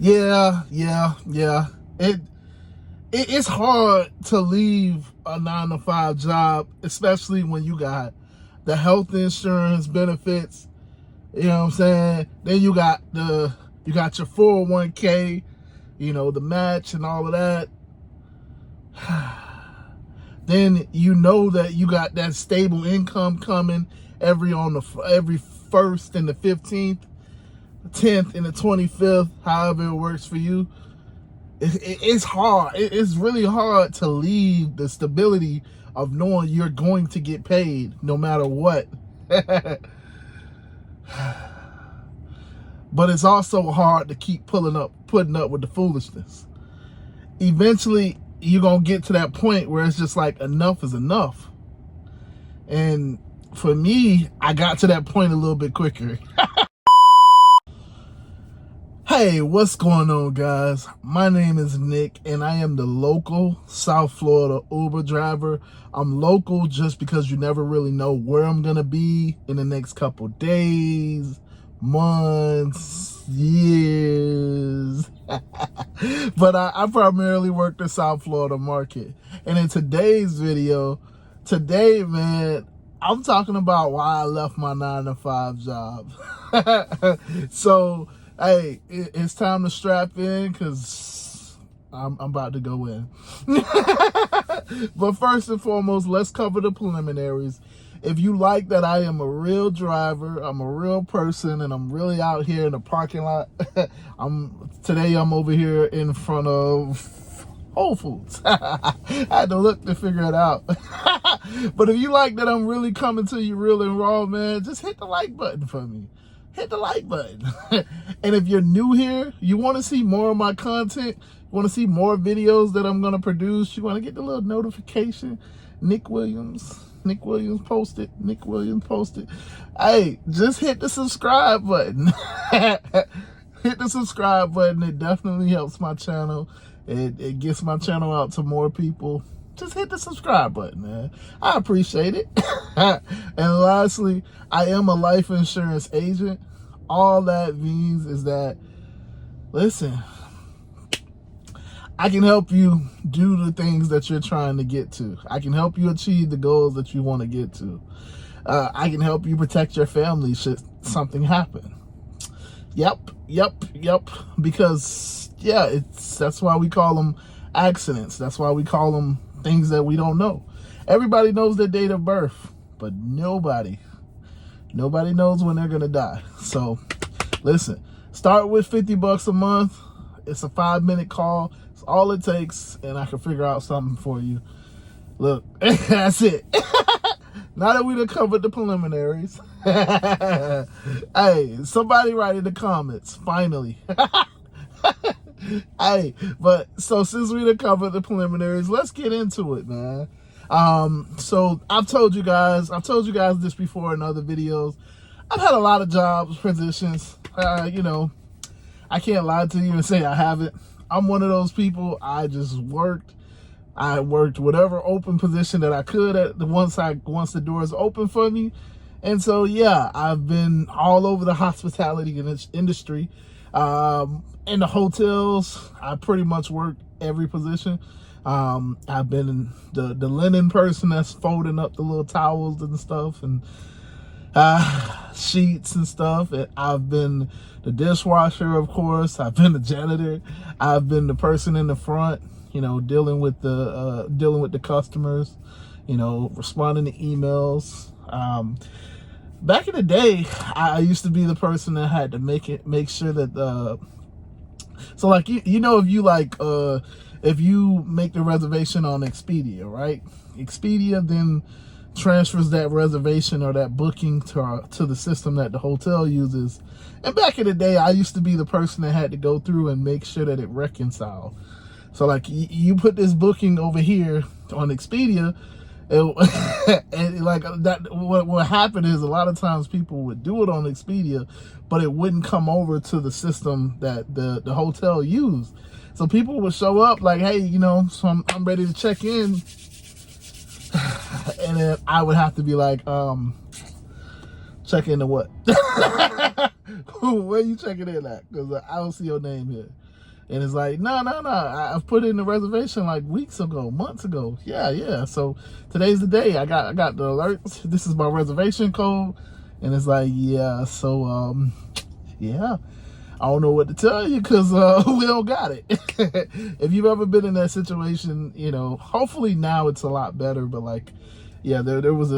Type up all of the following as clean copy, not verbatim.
Yeah. It's hard to leave a 9 to 5 job, especially when you got the health insurance benefits. You know what I'm saying? Then you got your 401k, the match and all of that. Then you know that you got that stable income coming every first and the 15th, 10th and the 25th, however it works for you. It's hard. It's really hard to leave the stability of knowing you're going to get paid no matter what. But it's also hard to keep putting up with the foolishness. Eventually, you're going to get to that point where it's just like enough is enough. And for me, I got to that point a little bit quicker. Hey, what's going on, guys? My name is Nick, and I am the local South Florida Uber driver. I'm local just because you never really know where I'm going to be in the next couple days, months, years. But I primarily work the South Florida market. And in today's video, man, I'm talking about why I left my 9-to-5 job. So, hey, it's time to strap in because I'm about to go in. But first and foremost, let's cover the preliminaries. If you like that I am a real driver, I'm a real person, and I'm really out here in the parking lot. Today I'm over here in front of Whole Foods. I had to look to figure it out. But if you like that I'm really coming to you real and raw, man, just hit the like button for me. Hit the like button. And if you're new here, you want to see more of my content, you want to see more videos that I'm going to produce, you want to get the little notification, Nick Williams posted. Hey, just hit the subscribe button. Hit the subscribe button. It definitely helps my channel. It gets my channel out to more people. Just hit the subscribe button, man. I appreciate it. And lastly, I am a life insurance agent. All that means is that, listen, I can help you do the things that you're trying to get to. I can help you achieve the goals that you want to get to. I can help you protect your family should something happen. Yep. Because, yeah, that's why we call them accidents. That's why we call them things that we don't know. Everybody knows their date of birth, but nobody knows when they're going to die. So, listen, start with $50 a month. It's a 5-minute call. It's all it takes, and I can figure out something for you. Look, that's it. Now that we done covered the preliminaries. Hey, somebody write in the comments, finally. Hey, but so since we done covered the preliminaries, let's get into it, man. So I've told you guys this before in other videos. I've had a lot of jobs, positions. I can't lie to you and say I haven't. I'm one of those people. I worked whatever open position that I could once the doors open for me. And so, yeah, I've been all over the hospitality industry. In the hotels, I pretty much worked every position. I've been the linen person that's folding up the little towels and stuff, and sheets and stuff. And I've been the dishwasher, of course. I've been the janitor. I've been the person in the front, dealing with the customers, responding to emails. Back in the day, I used to be the person that had to make sure that so like if you make the reservation on Expedia, right? Expedia then transfers that reservation or that booking to the system that the hotel uses. And back in the day, I used to be the person that had to go through and make sure that it reconciled. So like you put this booking over here on Expedia, and like that, what happened is a lot of times people would do it on Expedia, but it wouldn't come over to the system that the hotel used. So people would show up like, hey, so I'm ready to check in. And then I would have to be like, check into what? Where you checking in at? Because I don't see your name here. And it's like, no, I've put in the reservation like weeks ago, months ago. Yeah. So today's the day. I got the alerts. This is my reservation code. And it's like, yeah. So, yeah. I don't know what to tell you because we don't got it. If you've ever been in that situation, hopefully now it's a lot better. But like, yeah, there was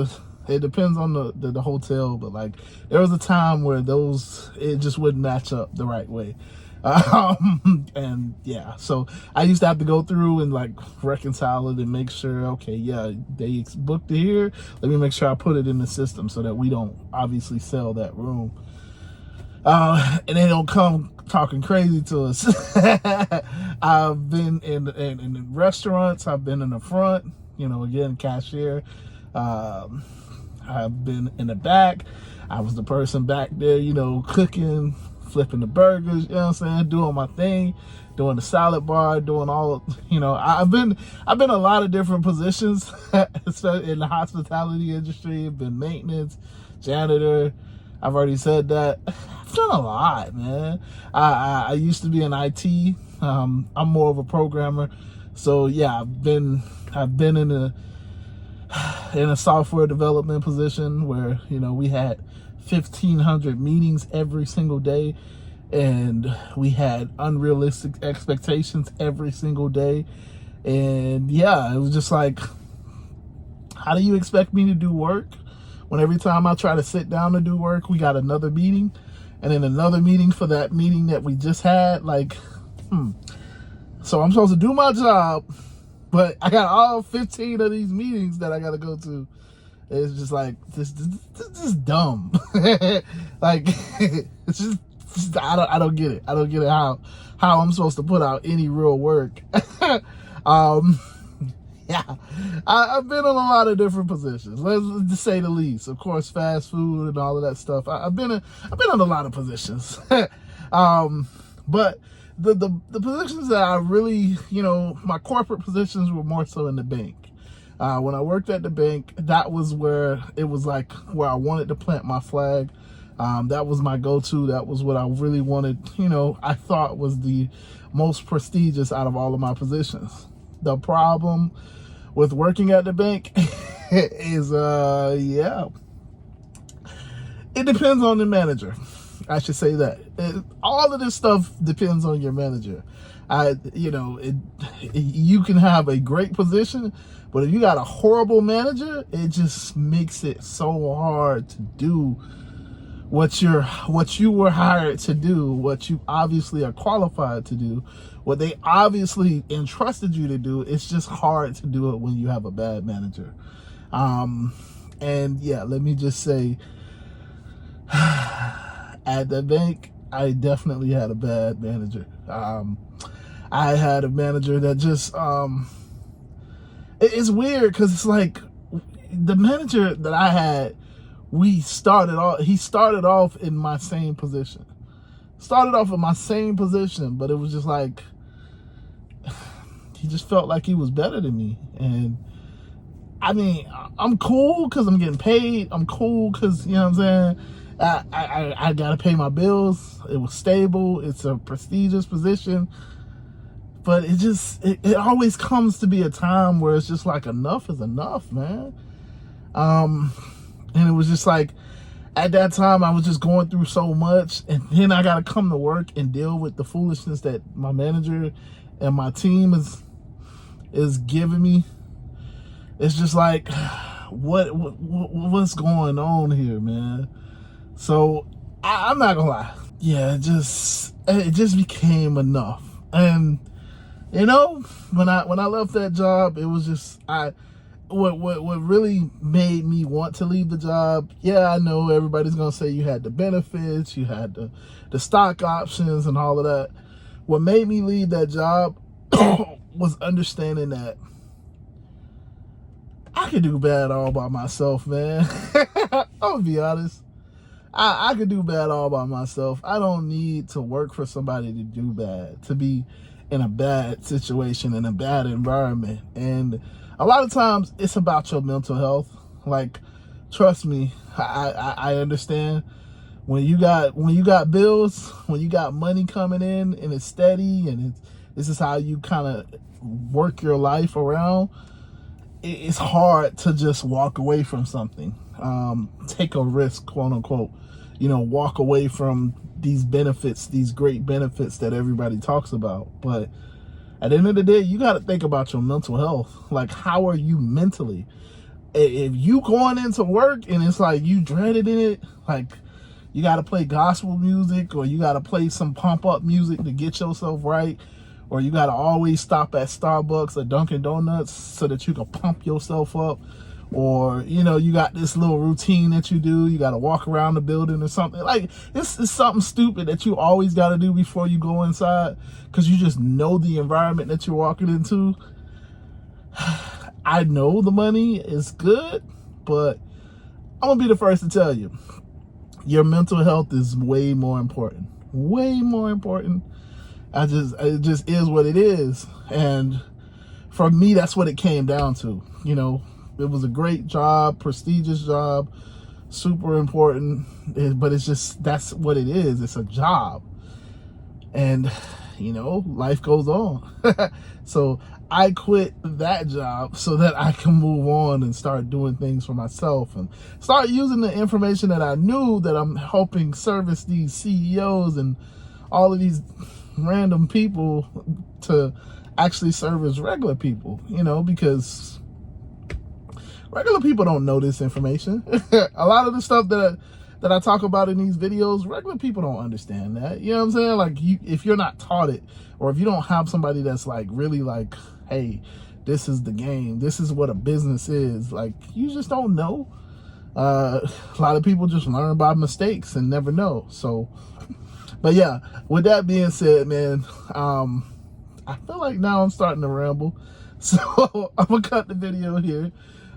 it depends on the hotel. But like, there was a time where it just wouldn't match up the right way. And yeah, so I used to have to go through and like reconcile it and make sure, okay, yeah, they booked it here. Let me make sure I put it in the system so that we don't obviously sell that room. And they don't come talking crazy to us. I've been in restaurants. I've been in the front, again, cashier. I've been in the back. I was the person back there, cooking, flipping the burgers, doing my thing, doing the salad bar, doing all, I've been a lot of different positions, especially in the hospitality industry. I've been maintenance, janitor. I've already said that. I've done a lot, man. I used to be in IT. I'm more of a programmer. So yeah, I've been in a software development position where, we had 1,500 meetings every single day, and we had unrealistic expectations every single day. And yeah, it was just like, how do you expect me to do work when every time I try to sit down to do work, we got another meeting, and then another meeting for that meeting that we just had? Like, So I'm supposed to do my job, but I got all 15 of these meetings that I got to go to. It's just like, this is dumb. Like, it's just I don't get it. I don't get it how I'm supposed to put out any real work. Yeah, I've been in a lot of different positions, let's just say the least. Of course, fast food and all of that stuff. I've been in a lot of positions. But the positions that I really, my corporate positions were more so in the bank. When I worked at the bank, that was where it was like where I wanted to plant my flag. That was my go-to. That was what I really wanted, I thought was the most prestigious out of all of my positions. The problem with working at the bank is, it depends on the manager. I should say that. All of this stuff depends on your manager. You can have a great position, but if you got a horrible manager, it just makes it so hard to do what you were hired to do, what you obviously are qualified to do, what they obviously entrusted you to do. It's just hard to do it when you have a bad manager. And yeah, let me just say, at the bank, I definitely had a bad manager. I had a manager that just, it's weird because it's like the manager that I had, he started off in my same position. But it was just like, he just felt like he was better than me. And I mean, I'm cool because I'm getting paid. I'm cool because, you know what I'm saying? I got to pay my bills. It was stable. It's a prestigious position. But it always comes to be a time where it's just like, enough is enough, man. And it was just like, at that time, I was just going through so much. And then I got to come to work and deal with the foolishness that my manager and my team is giving me. It's just like, what's going on here, man? So I'm not gonna lie. Yeah, it just became enough. And when I left that job, it was just what really made me want to leave the job. Yeah, I know everybody's gonna say you had the benefits, you had the stock options and all of that. What made me leave that job was understanding that I could do bad all by myself, man. I'm gonna be honest. I could do bad all by myself. I don't need to work for somebody to do bad, to be in a bad situation, in a bad environment. And a lot of times it's about your mental health. Like, trust me, I understand. When you got bills, when you got money coming in and it's steady, and this is how you kind of work your life around, it's hard to just walk away from something, take a risk, quote unquote, walk away from these benefits, these great benefits that everybody talks about. But at the end of the day, you got to think about your mental health. Like, how are you mentally? If you going into work and it's like you dreaded it, like you got to play gospel music, or you got to play some pump up music to get yourself right, or you got to always stop at Starbucks or Dunkin' Donuts so that you can pump yourself up, or you got this little routine that you do, you got to walk around the building or something. Like, this is something stupid that you always got to do before you go inside, because you just know the environment that you're walking into. I know the money is good, but I'm gonna be the first to tell you, your mental health is way more important. Way more important. It just is what it is. And for me, that's what it came down to. It was a great job, prestigious job, super important, but it's just, that's what it is. It's a job. And, life goes on. So I quit that job so that I can move on and start doing things for myself and start using the information that I knew, that I'm helping service these CEOs and all of these random people, to actually service regular people, because regular people don't know this information. A lot of the stuff that I talk about in these videos, regular people don't understand that. You know what I'm saying? Like, if you're not taught it, or if you don't have somebody that's like really like, hey, this is the game, this is what a business is, like, you just don't know. A lot of people just learn by mistakes and never know. So, but yeah, with that being said, man, I feel like now I'm starting to ramble, so I'm gonna cut the video here.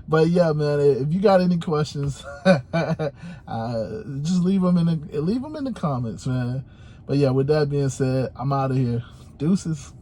But yeah, man, if you got any questions, just leave them in the comments, man. But yeah, with that being said, I'm out of here. Deuces.